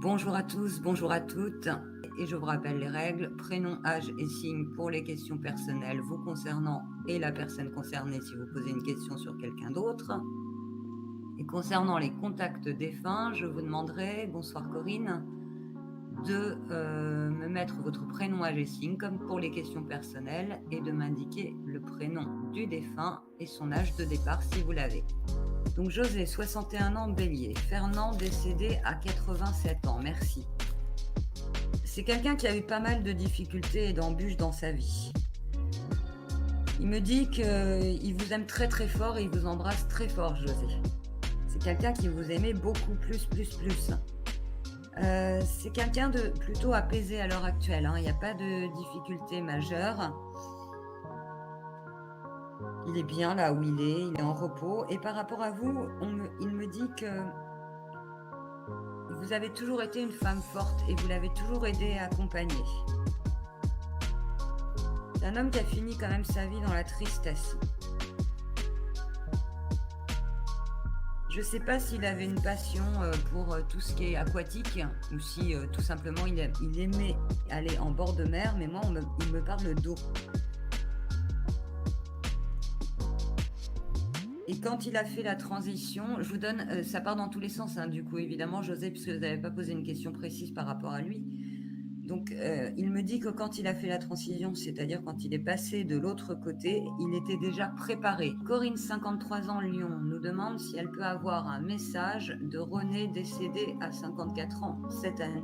Bonjour à tous, bonjour à toutes, et je vous rappelle les règles, prénom, âge et signe pour les questions personnelles vous concernant et la personne concernée si vous posez une question sur quelqu'un d'autre. Et concernant les contacts défunts, je vous demanderai, bonsoir Corinne, de me mettre votre prénom, âge et signe comme pour les questions personnelles et de m'indiquer le prénom du défunt et son âge de départ si vous l'avez. Donc José, 61 ans, Bélier. Fernand, décédé à 87 ans, merci. C'est quelqu'un qui a eu pas mal de difficultés et d'embûches dans sa vie. Il me dit qu'il vous aime très très fort et il vous embrasse très fort, José. C'est quelqu'un qui vous aimait beaucoup plus. C'est quelqu'un de plutôt apaisé à l'heure actuelle, hein. Il n'y a pas de difficultés majeures. Il est bien là où il est en repos. Et par rapport à vous, il me dit que vous avez toujours été une femme forte et vous l'avez toujours aidé et accompagné. C'est un homme qui a fini quand même sa vie dans la tristesse. Je ne sais pas s'il avait une passion pour tout ce qui est aquatique ou si tout simplement il aimait aller en bord de mer, mais moi il me parle d'eau. Et quand il a fait la transition, je vous donne, ça part dans tous les sens, hein, du coup, évidemment, José, puisque vous n'avez pas posé une question précise par rapport à lui. Donc, il me dit que quand il a fait la transition, c'est-à-dire quand il est passé de l'autre côté, il était déjà préparé. Corinne, 53 ans, Lyon, nous demande si elle peut avoir un message de René décédé à 54 ans cette année.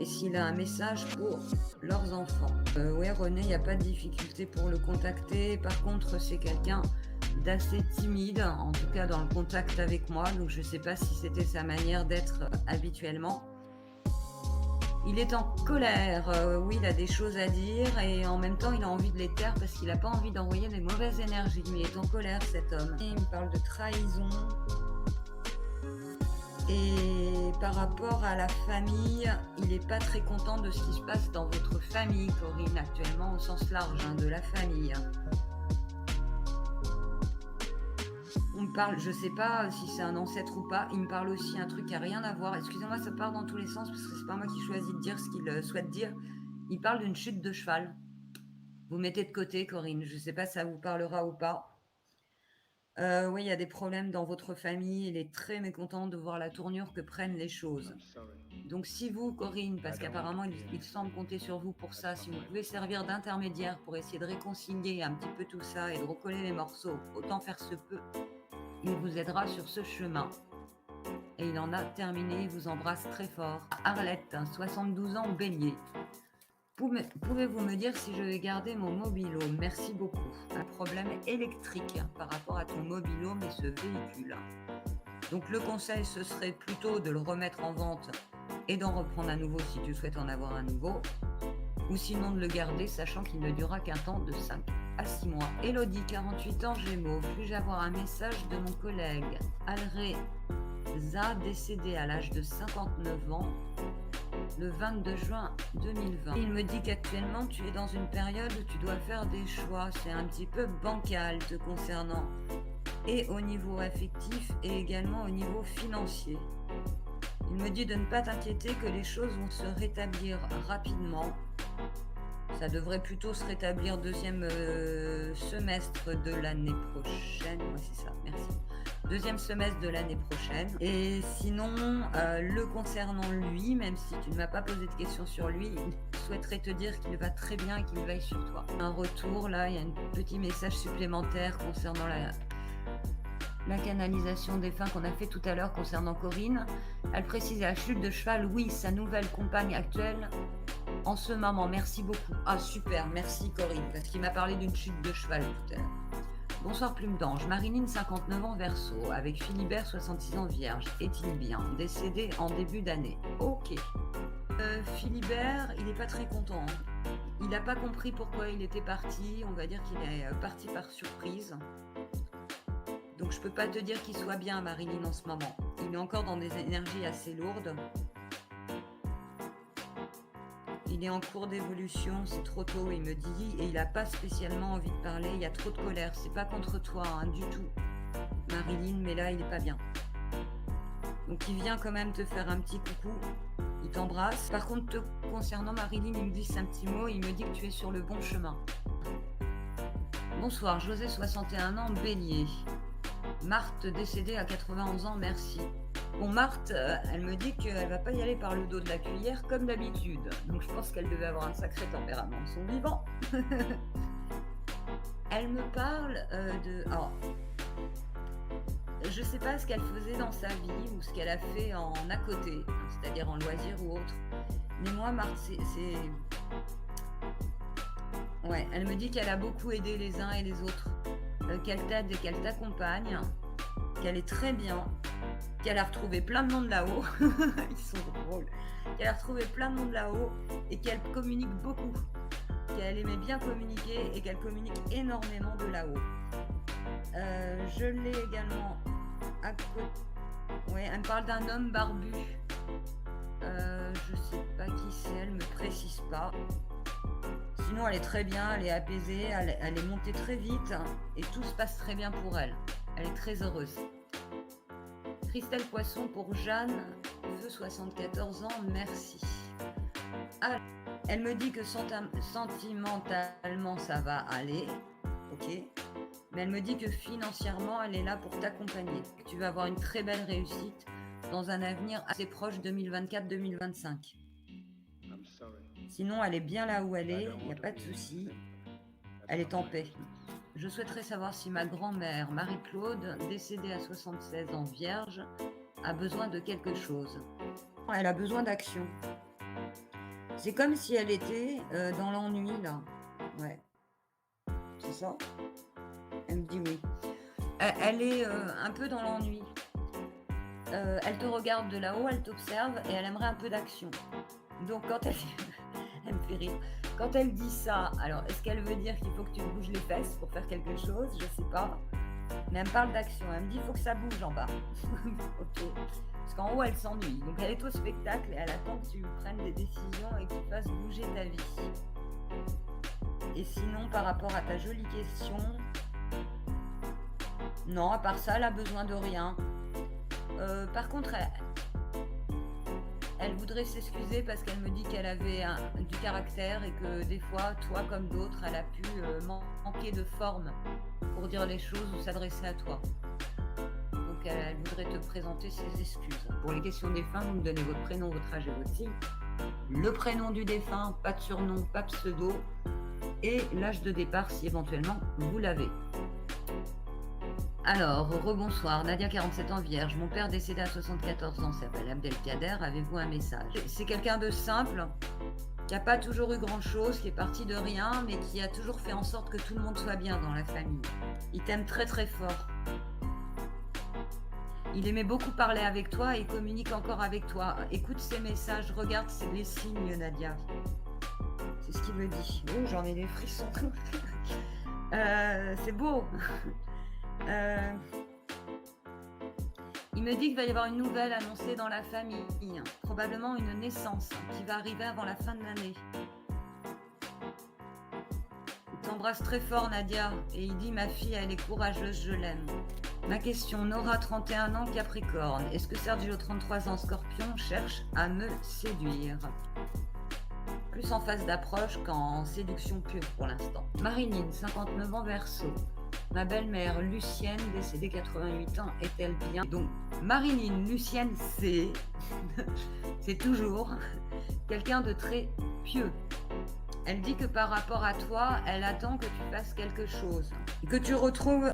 Et s'il a un message pour leurs enfants. Oui, René, il n'y a pas de difficulté pour le contacter. Par contre, c'est quelqu'un d'assez timide, en tout cas dans le contact avec moi, donc je ne sais pas si c'était sa manière d'être habituellement. Il est en colère, oui, il a des choses à dire et en même temps il a envie de les taire parce qu'il n'a pas envie d'envoyer des mauvaises énergies, mais il est en colère cet homme. Et il me parle de trahison. Et par rapport à la famille, il n'est pas très content de ce qui se passe dans votre famille, Corinne, actuellement au sens large, hein, de la famille. On me parle, je sais pas si c'est un ancêtre ou pas, il me parle aussi un truc qui a rien à voir. Excusez-moi, ça part dans tous les sens parce que c'est pas moi qui choisis de dire ce qu'il souhaite dire. Il parle d'une chute de cheval. Vous mettez de côté, Corinne, je sais pas si ça vous parlera ou pas. Oui, il y a des problèmes dans votre famille, il est très mécontent de voir la tournure que prennent les choses. Donc si vous, Corinne, parce qu'apparemment il semble compter sur vous pour ça, si vous pouvez servir d'intermédiaire pour essayer de réconcilier un petit peu tout ça et de recoller les morceaux, autant faire se peut. Il vous aidera sur ce chemin. Et il en a terminé, il vous embrasse très fort. Arlette, 72 ans, Bélier. Pouvez-vous me dire si je vais garder mon mobilo? Merci beaucoup. Un problème électrique par rapport à ton mobilo, mais ce véhicule. Donc le conseil, ce serait plutôt de le remettre en vente et d'en reprendre à nouveau si tu souhaites en avoir un nouveau. Ou sinon de le garder, sachant qu'il ne durera qu'un temps de 5 à 6 mois. Elodie, 48 ans, Gémeaux. Puis-je avoir un message de mon collègue Alreza, décédé à l'âge de 59 ans, le 22 juin 2020. Il me dit qu'actuellement, tu es dans une période où tu dois faire des choix. C'est un petit peu bancal te concernant. Et au niveau affectif et également au niveau financier. Il me dit de ne pas t'inquiéter que les choses vont se rétablir rapidement. Ça devrait plutôt se rétablir deuxième semestre de l'année prochaine. Ouais, c'est ça, merci. Deuxième semestre de l'année prochaine. Et sinon, le concernant lui, même si tu ne m'as pas posé de questions sur lui, il souhaiterait te dire qu'il va très bien et qu'il veille sur toi. Un retour, là, il y a un petit message supplémentaire concernant la canalisation des fins qu'on a fait tout à l'heure concernant Corinne. Elle précise la chute de cheval, oui, sa nouvelle compagne actuelle en ce moment. Merci beaucoup. Ah super, merci Corinne, parce qu'il m'a parlé d'une chute de cheval tout à l'heure. Bonsoir Plume d'Ange. Marilyn, 59 ans, Verseau, avec Philibert, 66 ans, Vierge. Est-il bien? Décédé en début d'année. Ok. Philibert, il n'est pas très content. Il n'a pas compris pourquoi il était parti. On va dire qu'il est parti par surprise. Donc je peux pas te dire qu'il soit bien, Marilyn, en ce moment. Il est encore dans des énergies assez lourdes. Il est en cours d'évolution, c'est trop tôt, il me dit, et il n'a pas spécialement envie de parler, il y a trop de colère. C'est pas contre toi, hein, du tout, Marilyn, mais là, il est pas bien. Donc il vient quand même te faire un petit coucou, il t'embrasse. Par contre, concernant Marilyn, il me dit un petit mot, il me dit que tu es sur le bon chemin. Bonsoir, José, 61 ans, Bélier. Marthe, décédée à 91 ans, merci. Bon, Marthe, elle me dit qu'elle va pas y aller par le dos de la cuillère comme d'habitude. Donc je pense qu'elle devait avoir un sacré tempérament de son vivant. Elle me parle de... Alors, je sais pas ce qu'elle faisait dans sa vie ou ce qu'elle a fait en à côté, c'est-à-dire en loisir ou autre. Mais moi, Marthe, c'est... Ouais, elle me dit qu'elle a beaucoup aidé les uns et les autres, qu'elle t'aide et qu'elle t'accompagne, qu'elle est très bien, qu'elle a retrouvé plein de monde là-haut, ils sont drôles, qu'elle a retrouvé plein de monde là-haut et qu'elle communique beaucoup, qu'elle aimait bien communiquer et qu'elle communique énormément de là-haut. Je l'ai également à côté. Ouais, elle me parle d'un homme barbu. Je sais pas qui c'est, elle me précise pas. Sinon, elle est très bien, elle est apaisée, elle est montée très vite et tout se passe très bien pour elle. Elle est très heureuse. Christelle Poisson pour Jeanne, feu 74 ans, merci. Ah, elle me dit que sentimentalement ça va aller, ok. Mais elle me dit que financièrement elle est là pour t'accompagner. Que tu vas avoir une très belle réussite dans un avenir assez proche 2024-2025. Sinon, elle est bien là où elle est, il n'y a pas de souci. Elle est en paix. Je souhaiterais savoir si ma grand-mère, Marie-Claude, décédée à 76 ans vierge, a besoin de quelque chose. Elle a besoin d'action. C'est comme si elle était dans l'ennui, là. Ouais. C'est ça? Elle me dit oui. Elle est un peu dans l'ennui. Elle te regarde de là-haut, elle t'observe et elle aimerait un peu d'action. Donc quand elle... elle me fait rire. Quand elle dit ça, alors est-ce qu'elle veut dire qu'il faut que tu bouges les fesses pour faire quelque chose? Je sais pas. Mais elle me parle d'action. Elle me dit il faut que ça bouge en bas. Ok. Parce qu'en haut, elle s'ennuie. Donc elle est au spectacle et elle attend que tu prennes des décisions et que tu fasses bouger ta vie. Et sinon, par rapport à ta jolie question, non, à part ça, elle a besoin de rien. Par contre, elle voudrait s'excuser parce qu'elle me dit qu'elle avait du caractère et que des fois, toi comme d'autres, elle a pu manquer de forme pour dire les choses ou s'adresser à toi. Donc elle voudrait te présenter ses excuses. Pour les questions défunts, vous me donnez votre prénom, votre âge et votre signe. Le prénom du défunt, pas de surnom, pas de pseudo. Et l'âge de départ si éventuellement vous l'avez. Alors, rebonsoir, Nadia, 47 ans, vierge. Mon père décédé à 74 ans s'appelle Abdelkader. Avez-vous un message? C'est quelqu'un de simple, qui n'a pas toujours eu grand-chose, qui est parti de rien, mais qui a toujours fait en sorte que tout le monde soit bien dans la famille. Il t'aime très très fort. Il aimait beaucoup parler avec toi et communique encore avec toi. Écoute ses messages, regarde les signes, Nadia. C'est ce qu'il me dit. Oh, j'en ai des frissons. C'est beau. Il me dit qu'il va y avoir une nouvelle annoncée dans la famille, probablement une naissance qui va arriver avant la fin de l'année. Il t'embrasse très fort, Nadia, et il dit ma fille, elle est courageuse, je l'aime. Ma question, Nora, 31 ans, Capricorne. Est-ce que Sergio, 33 ans, Scorpion, cherche à me séduire? Plus en phase d'approche qu'en séduction pure pour l'instant. Marilyn, 59 ans, Verseau. Ma belle-mère Lucienne, décédée 88 ans, est-elle bien? Donc, Marilyn, Lucienne, c'est toujours quelqu'un de très pieux. Elle dit que par rapport à toi, elle attend que tu fasses quelque chose. Que tu retrouves...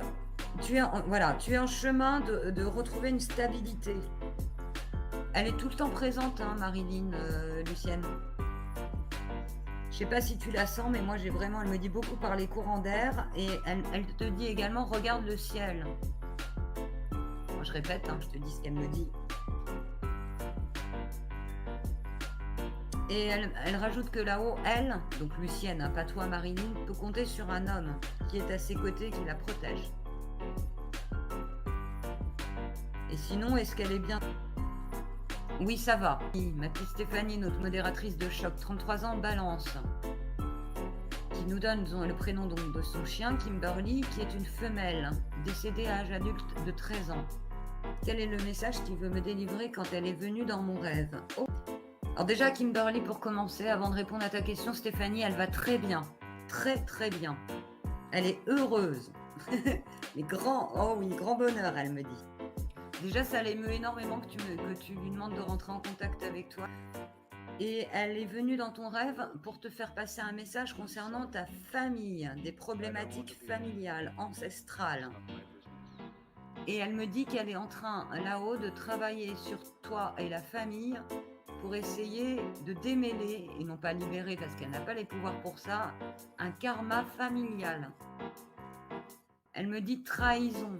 Tu es en chemin de retrouver une stabilité. Elle est tout le temps présente, hein, Marilyn, Lucienne. Je sais pas si tu la sens, mais moi j'ai vraiment, elle me dit beaucoup par les courants d'air et elle te dit également regarde le ciel. Moi je répète, hein, je te dis ce qu'elle me dit. Et elle rajoute que là-haut, elle, donc Lucienne, hein, pas toi Marilyn, peut compter sur un homme qui est à ses côtés, qui la protège. Et sinon, est-ce qu'elle est bien? Oui, ça va. Ma petite Stéphanie, notre modératrice de choc, 33 ans, Balance, qui nous donne le prénom donc, de son chien, Kimberly, qui est une femelle, décédée à âge adulte de 13 ans. Quel est le message qu'il veut me délivrer quand elle est venue dans mon rêve? Oh. Alors déjà, Kimberly, pour commencer, avant de répondre à ta question, Stéphanie, elle va très bien. Très, très bien. Elle est heureuse. Oh oui, grand bonheur, elle me dit. Déjà, ça l'émeut énormément que tu lui demandes de rentrer en contact avec toi. Et elle est venue dans ton rêve pour te faire passer un message concernant ta famille, des problématiques familiales, ancestrales. Et elle me dit qu'elle est en train, là-haut, de travailler sur toi et la famille pour essayer de démêler, et non pas libérer parce qu'elle n'a pas les pouvoirs pour ça, un karma familial. Elle me dit trahison,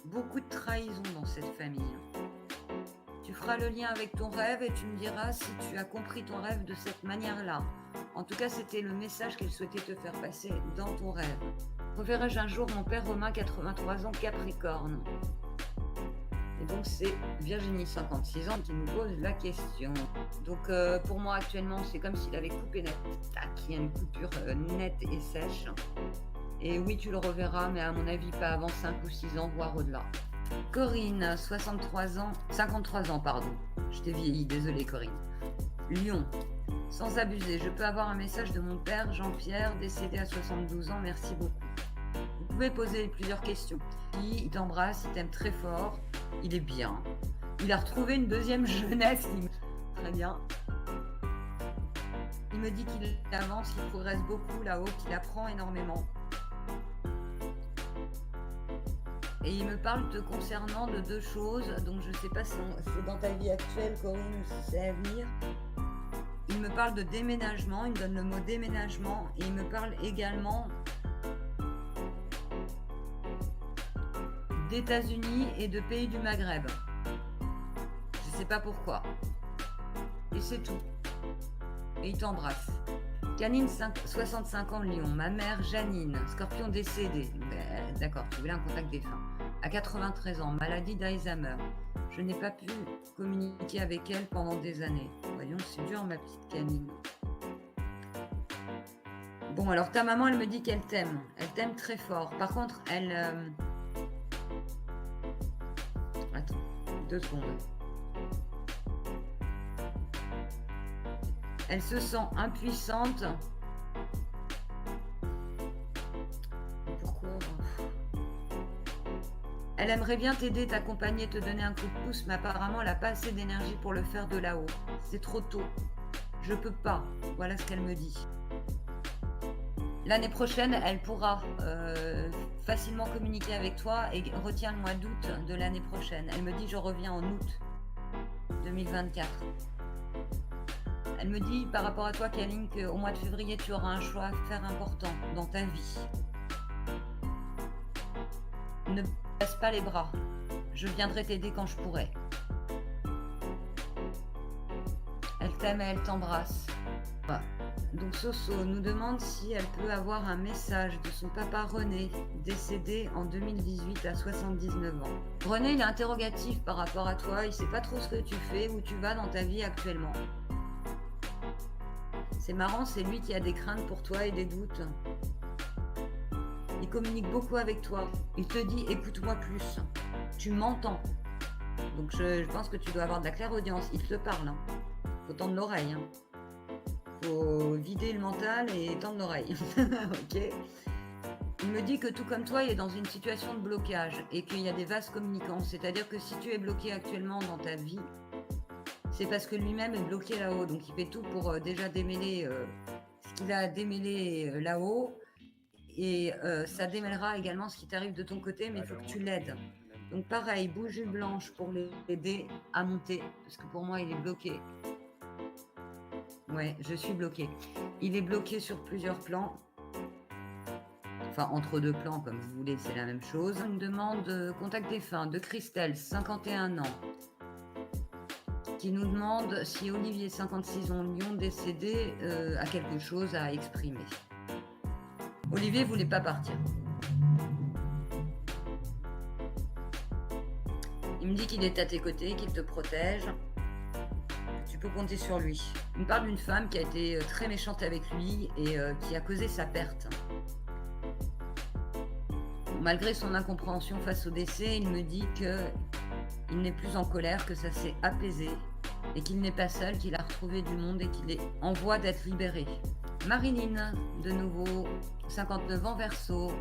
beaucoup de trahison dans cette famille. Tu feras le lien avec ton rêve et tu me diras si tu as compris ton rêve de cette manière-là. En tout cas, c'était le message qu'elle souhaitait te faire passer dans ton rêve. Reverrai-je un jour mon père Romain, 83 ans, Capricorne? Et donc c'est Virginie, 56 ans, qui nous pose la question. Donc pour moi actuellement, c'est comme s'il avait coupé net. Tac, il y a une coupure nette et sèche. Et oui, tu le reverras, mais à mon avis, pas avant 5 ou 6 ans, voire au-delà. Corinne, 53 ans, 53 ans, pardon. Je t'ai vieilli, désolée Corinne. Lion, sans abuser, je peux avoir un message de mon père, Jean-Pierre, décédé à 72 ans, merci beaucoup. Vous pouvez poser plusieurs questions. Il t'embrasse, il t'aime très fort, il est bien. Il a retrouvé une deuxième jeunesse, très bien. Il me dit qu'il avance, qu'il progresse beaucoup là-haut, qu'il apprend énormément. Et il me parle te concernant de 2 choses, donc je ne sais pas si c'est dans ta vie actuelle, Corinne, ou si c'est à venir. Il me parle de déménagement, il me donne le mot déménagement, et il me parle également d'États-Unis et de pays du Maghreb. Je ne sais pas pourquoi. Et c'est tout. Et il t'embrasse. Canine, 65 ans, Lion. Ma mère, Janine, Scorpion décédée. D'accord, tu voulais un contact défunt. À 93 ans, maladie d'Alzheimer. Je n'ai pas pu communiquer avec elle pendant des années. Voyons, c'est dur, ma petite Canine. Bon, alors ta maman, elle me dit qu'elle t'aime. Elle t'aime très fort. Par contre, elle... Attends, 2 secondes. Elle se sent impuissante. Pourquoi? Elle aimerait bien t'aider, t'accompagner, te donner un coup de pouce, mais apparemment, elle n'a pas assez d'énergie pour le faire de là-haut. C'est trop tôt. Je peux pas. Voilà ce qu'elle me dit. L'année prochaine, elle pourra facilement communiquer avec toi et retient le mois d'août de l'année prochaine. Elle me dit, je reviens en août 2024. Elle me dit par rapport à toi, Kaline, qu'au mois de février, tu auras un choix à faire important dans ta vie. Ne baisse pas les bras. Je viendrai t'aider quand je pourrai. Elle t'aime et elle t'embrasse. Voilà. Donc Soso nous demande si elle peut avoir un message de son papa René, décédé en 2018 à 79 ans. René, il est interrogatif par rapport à toi. Il ne sait pas trop ce que tu fais, où tu vas dans ta vie actuellement. C'est marrant, c'est lui qui a des craintes pour toi et des doutes. Il communique beaucoup avec toi. Il te dit, écoute-moi plus. Tu m'entends. Donc je pense que tu dois avoir de la clairaudience. Il te parle. Faut tendre l'oreille. Faut vider le mental et tendre l'oreille. Ok. Il me dit que tout comme toi, il est dans une situation de blocage et qu'il y a des vases communicants. C'est-à-dire que si tu es bloqué actuellement dans ta vie, c'est parce que lui-même est bloqué là-haut. Donc il fait tout pour déjà démêler ce qu'il a à démêler là-haut. Et ça démêlera également ce qui t'arrive de ton côté, mais il faut que tu l'aides. Donc pareil, bougie blanche pour l'aider à monter, parce que pour moi, il est bloqué. Ouais, je suis bloquée. Il est bloqué sur plusieurs plans. Enfin, entre 2 plans, comme vous voulez, c'est la même chose. Une demande contact défunt de Christelle, 51 ans, qui nous demande si Olivier, 56 ans, Lyon, décédé, a quelque chose à exprimer. Olivier voulait pas partir. Il me dit qu'il est à tes côtés, qu'il te protège. Tu peux compter sur lui. Il me parle d'une femme qui a été très méchante avec lui et qui a causé sa perte. Malgré son incompréhension face au décès, il me dit que Il n'est plus en colère, que ça s'est apaisé et qu'il n'est pas seul, qu'il a retrouvé du monde et qu'il est en voie d'être libéré. Marilyn, de nouveau, 59 ans, Verseau.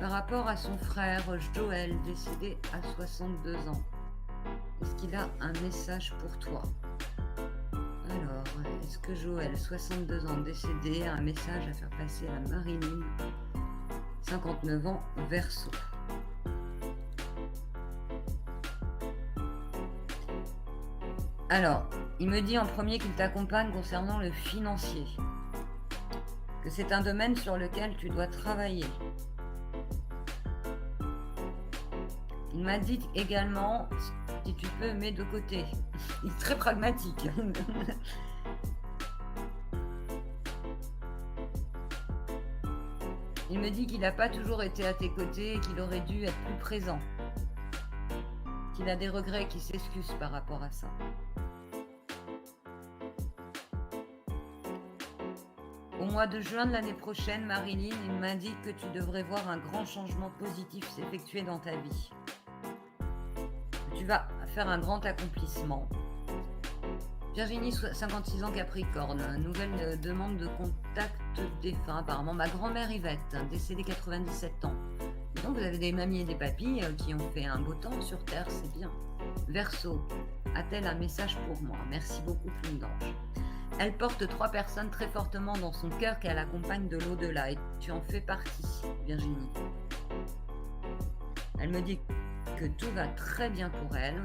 Par rapport à son frère Joël, décédé à 62 ans, est-ce qu'il a un message pour toi? Alors, est-ce que Joël, 62 ans, décédé, a un message à faire passer à Marilyn, 59 ans, Verseau? Alors, il me dit en premier qu'il t'accompagne concernant le financier, que c'est un domaine sur lequel tu dois travailler. Il m'a dit également, si tu peux, mets de côté. Il est très pragmatique. Il me dit qu'il n'a pas toujours été à tes côtés et qu'il aurait dû être plus présent. Qu'il a des regrets, qu'il s'excuse par rapport à ça. Au mois de juin de l'année prochaine, Marilyn, il m'indique que tu devrais voir un grand changement positif s'effectuer dans ta vie. Tu vas faire un grand accomplissement. Virginie, 56 ans, Capricorne. Nouvelle demande de contact défunt. Apparemment, ma grand-mère Yvette, décédée 97 ans. Et donc, vous avez des mamies et des papis qui ont fait un beau temps sur Terre, c'est bien. Verseau, a-t-elle un message pour moi? Merci beaucoup, Plume d'Ange. Elle porte 3 personnes très fortement dans son cœur qu'elle accompagne de l'au-delà. Et tu en fais partie, Virginie. Elle me dit que tout va très bien pour elle.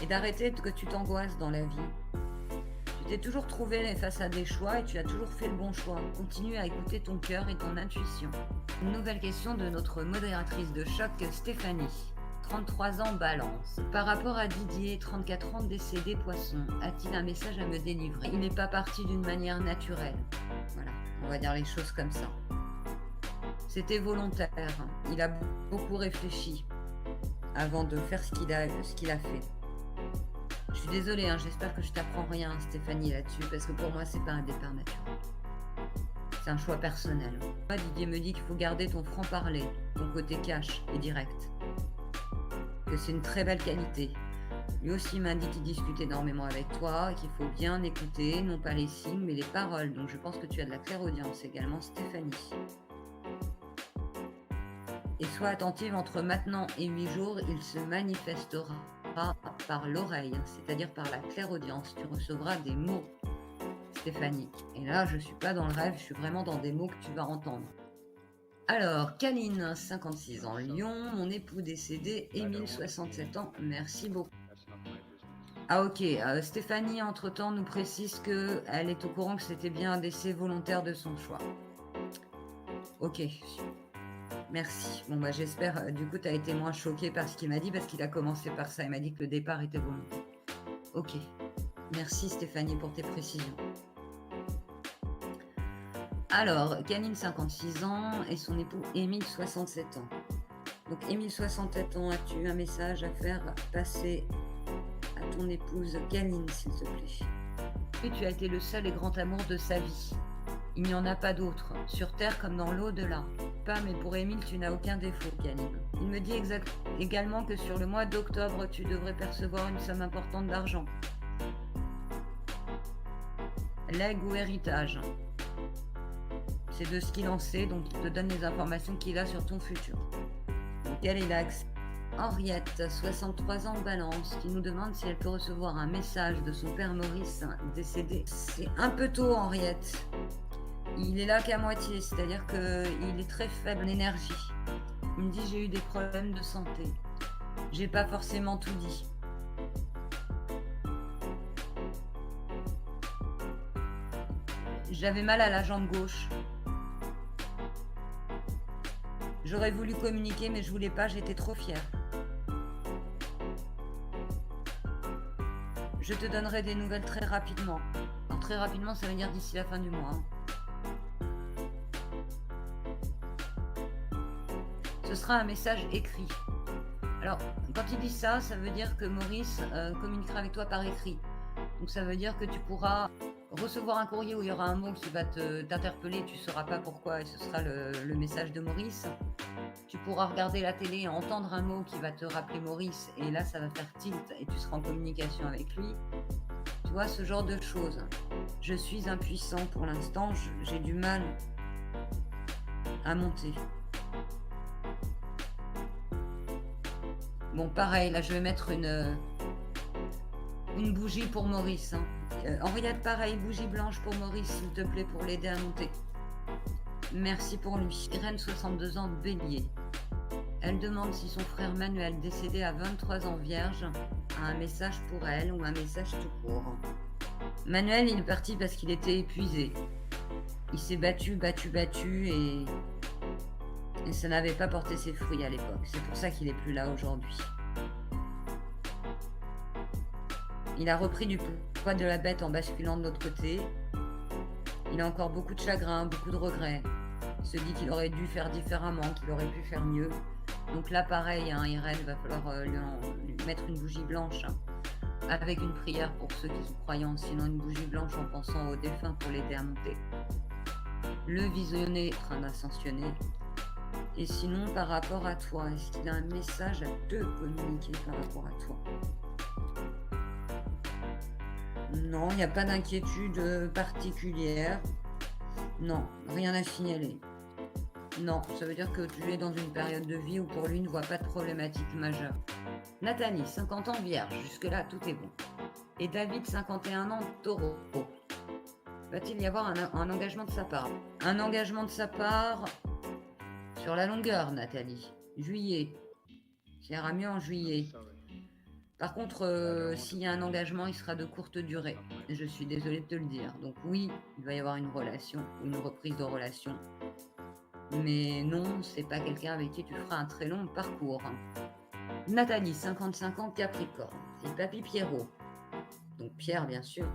Et d'arrêter que tu t'angoisses dans la vie. Tu t'es toujours trouvé face à des choix et tu as toujours fait le bon choix. Continue à écouter ton cœur et ton intuition. Une nouvelle question de notre modératrice de choc, Stéphanie. 33 ans, Balance. Par rapport à Didier, 34 ans, décédé, Poisson, a-t-il un message à me délivrer? Il n'est pas parti d'une manière naturelle. Voilà, on va dire les choses comme ça. C'était volontaire. Il a beaucoup réfléchi avant de faire ce qu'il a fait. Je suis désolée, j'espère que je t'apprends rien, Stéphanie, là-dessus, parce que pour moi, c'est pas un départ naturel. C'est un choix personnel. Moi, Didier me dit qu'il faut garder ton franc-parler, ton côté cash et direct. Que c'est une très belle qualité. Lui aussi m'a dit qu'il discute énormément avec toi, qu'il faut bien écouter, non pas les signes, mais les paroles. Donc je pense que tu as de la clairaudience également, Stéphanie. Et sois attentive, entre maintenant et 8 jours, il se manifestera par l'oreille, c'est-à-dire par la clairaudience. Tu recevras des mots, Stéphanie. Et là, je ne suis pas dans le rêve, je suis vraiment dans des mots que tu vas entendre. Alors, Kaline, 56 ans, Lyon, mon époux décédé, Émile, 67 ans, merci beaucoup. Ah ok, Stéphanie, entre-temps, nous précise qu'elle est au courant que c'était bien un décès volontaire de son choix. Ok, merci. Bon, bah j'espère, du coup, tu as été moins choquée par ce qu'il m'a dit, parce qu'il a commencé par ça. Il m'a dit que le départ était volontaire. Ok. Merci, Stéphanie, pour tes précisions. Alors, Canine, 56 ans, et son époux, Émile, 67 ans. Donc, Émile, 67 ans, as-tu un message à faire passer à ton épouse Canine, s'il te plaît? Et tu as été le seul et grand amour de sa vie. Il n'y en a pas d'autre, sur Terre comme dans l'au-delà. Pas, mais pour Émile, tu n'as aucun défaut, Canine. Il me dit également que sur le mois d'octobre, tu devrais percevoir une somme importante d'argent. Legs ou héritage. C'est de ce qu'il en sait, donc il te donne les informations qu'il a sur ton futur. Auquel il a accès. Henriette, 63 ans, Balance, qui nous demande si elle peut recevoir un message de son père Maurice, décédé. C'est un peu tôt, Henriette. Il est là qu'à moitié, c'est-à-dire qu'il est très faible en énergie. Il me dit j'ai eu des problèmes de santé. J'ai pas forcément tout dit. J'avais mal à la jambe gauche. J'aurais voulu communiquer, mais je voulais pas, j'étais trop fière. Je te donnerai des nouvelles très rapidement. Alors, très rapidement, ça veut dire d'ici la fin du mois. Ce sera un message écrit. Alors, quand il dit ça, ça veut dire que Maurice communiquera avec toi par écrit. Donc ça veut dire que tu pourras recevoir un courrier où il y aura un mot qui va t'interpeller, tu ne sauras pas pourquoi, et ce sera le message de Maurice. Tu pourras regarder la télé et entendre un mot qui va te rappeler Maurice, et là, ça va faire tilt, et tu seras en communication avec lui. Tu vois, ce genre de choses. Je suis impuissant pour l'instant, j'ai du mal à monter. Bon, pareil, là, je vais mettre une bougie pour Maurice. Hein. Henriette, pareil, bougie blanche pour Maurice, s'il te plaît, pour l'aider à monter. Merci pour lui. Irène, 62 ans, Bélier. Elle demande si son frère Manuel, décédé à 23 ans vierge, a un message pour elle ou un message tout court. Manuel, il est parti parce qu'il était épuisé. Il s'est battu et ça n'avait pas porté ses fruits à l'époque. C'est pour ça qu'il n'est plus là aujourd'hui. Il a repris du poids de la bête en basculant de l'autre côté. Il a encore beaucoup de chagrin, beaucoup de regrets. Il se dit qu'il aurait dû faire différemment, qu'il aurait pu faire mieux. Donc là, pareil, hein, Irène, il va falloir lui mettre une bougie blanche, hein, avec une prière pour ceux qui sont croyants, sinon une bougie blanche en pensant aux défunts pour l'aider à monter. Le visionner est en train d'ascensionner. Et sinon, par rapport à toi, est-ce qu'il a un message à te communiquer par rapport à toi? Non, il n'y a pas d'inquiétude particulière. Non, rien à signaler. Non, ça veut dire que tu es dans une période de vie où pour lui, il ne voit pas de problématique majeure. Nathalie, 50 ans, vierge. Jusque-là, tout est bon. Et David, 51 ans, taureau. Va-t-il y avoir un engagement de sa part? Un engagement de sa part sur la longueur, Nathalie. Juillet. Ça ira mieux en juillet. Par contre, s'il y a un engagement, il sera de courte durée. Je suis désolée de te le dire. Donc oui, il va y avoir une relation, une reprise de relation. Mais non, c'est pas quelqu'un avec qui tu feras un très long parcours. Nathalie, 55 ans, Capricorne. C'est Papy Pierrot. Donc Pierre, bien sûr,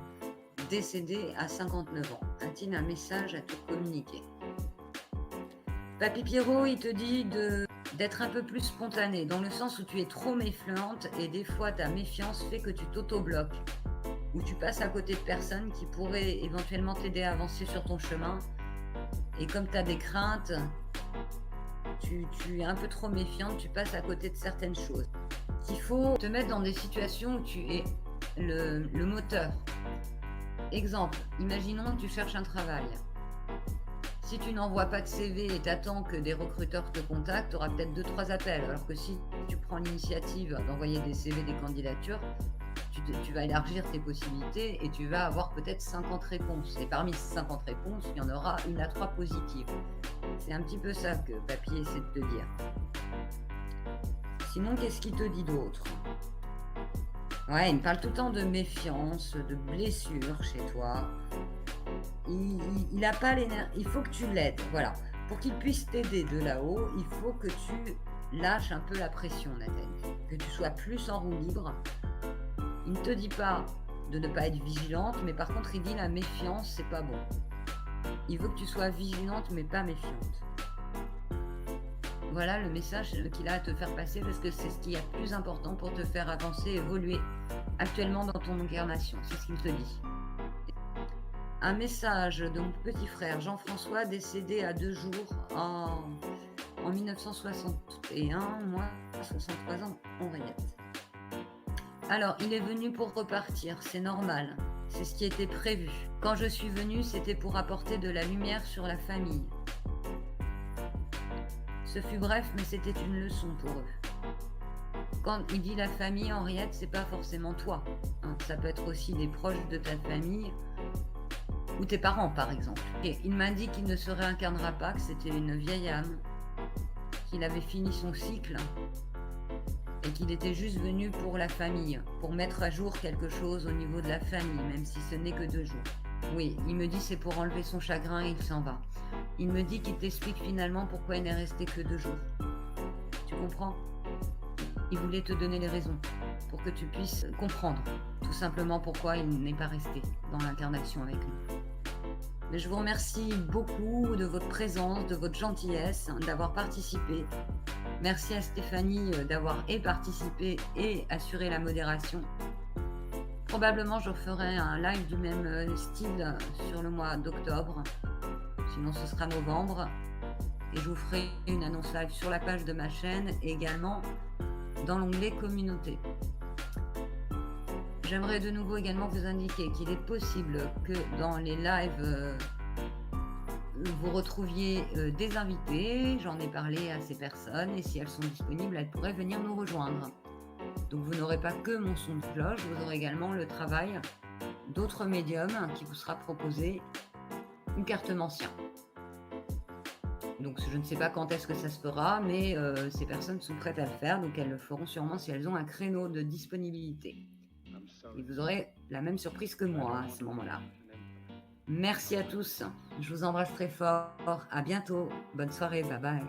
décédé à 59 ans. A-t-il un message à te communiquer? Papy Pierrot, il te dit d'être un peu plus spontané, dans le sens où tu es trop méfiante et des fois ta méfiance fait que tu t'auto-bloques, ou tu passes à côté de personnes qui pourraient éventuellement t'aider à avancer sur ton chemin. Et comme tu as des craintes, tu es un peu trop méfiante, tu passes à côté de certaines choses. Il faut te mettre dans des situations où tu es le moteur. Exemple, imaginons que tu cherches un travail. Si tu n'envoies pas de CV et t'attends que des recruteurs te contactent, tu auras peut-être 2-3 appels. Alors que si tu prends l'initiative d'envoyer des CV, des candidatures, tu vas élargir tes possibilités et tu vas avoir peut-être 50 réponses. Et parmi ces 50 réponses, il y en aura 1 à 3 positives. C'est un petit peu ça que Papy essaie de te dire. Sinon, qu'est-ce qu'il te dit d'autre? Ouais, il me parle tout le temps de méfiance, de blessures chez toi. Il a pas l'énergie. Il faut que tu l'aides. Voilà. Pour qu'il puisse t'aider de là-haut, il faut que tu lâches un peu la pression, Nathalie. Que tu sois plus en roue libre. Il ne te dit pas de ne pas être vigilante, mais par contre, il dit la méfiance, c'est pas bon. Il veut que tu sois vigilante, mais pas méfiante. Voilà le message qu'il a à te faire passer, parce que c'est ce qui est le plus important pour te faire avancer, évoluer actuellement dans ton incarnation. C'est ce qu'il te dit. Un message de mon petit frère Jean-François, décédé à 2 jours en 1961, moi, 63 ans, Henriette. Alors, il est venu pour repartir, c'est normal, c'est ce qui était prévu. Quand je suis venue, c'était pour apporter de la lumière sur la famille. Ce fut bref, mais c'était une leçon pour eux. Quand il dit la famille, Henriette, c'est pas forcément toi. Hein, ça peut être aussi des proches de ta famille, ou tes parents, par exemple. Et il m'a dit qu'il ne se réincarnera pas, que c'était une vieille âme, qu'il avait fini son cycle, et qu'il était juste venu pour la famille, pour mettre à jour quelque chose au niveau de la famille, même si ce n'est que 2 jours. Oui, il me dit c'est pour enlever son chagrin et il s'en va. Il me dit qu'il t'explique finalement pourquoi il n'est resté que 2 jours. Tu comprends? Il voulait te donner les raisons, pour que tu puisses comprendre tout simplement pourquoi il n'est pas resté dans l'incarnation avec nous. Mais je vous remercie beaucoup de votre présence, de votre gentillesse, d'avoir participé. Merci à Stéphanie d'avoir participé et assuré la modération. Probablement, je ferai un live du même style sur le mois d'octobre. Sinon, ce sera novembre. Et je vous ferai une annonce live sur la page de ma chaîne et également dans l'onglet communauté. J'aimerais de nouveau également vous indiquer qu'il est possible que dans les lives, vous retrouviez des invités. J'en ai parlé à ces personnes et si elles sont disponibles, elles pourraient venir nous rejoindre. Donc vous n'aurez pas que mon son de cloche, vous aurez également le travail d'autres médiums qui vous sera proposé ou cartomancien. Donc je ne sais pas quand est-ce que ça se fera, mais ces personnes sont prêtes à le faire, donc elles le feront sûrement si elles ont un créneau de disponibilité. Et vous aurez la même surprise que moi à ce moment-là. Merci à tous, je vous embrasse très fort, à bientôt, bonne soirée, bye bye.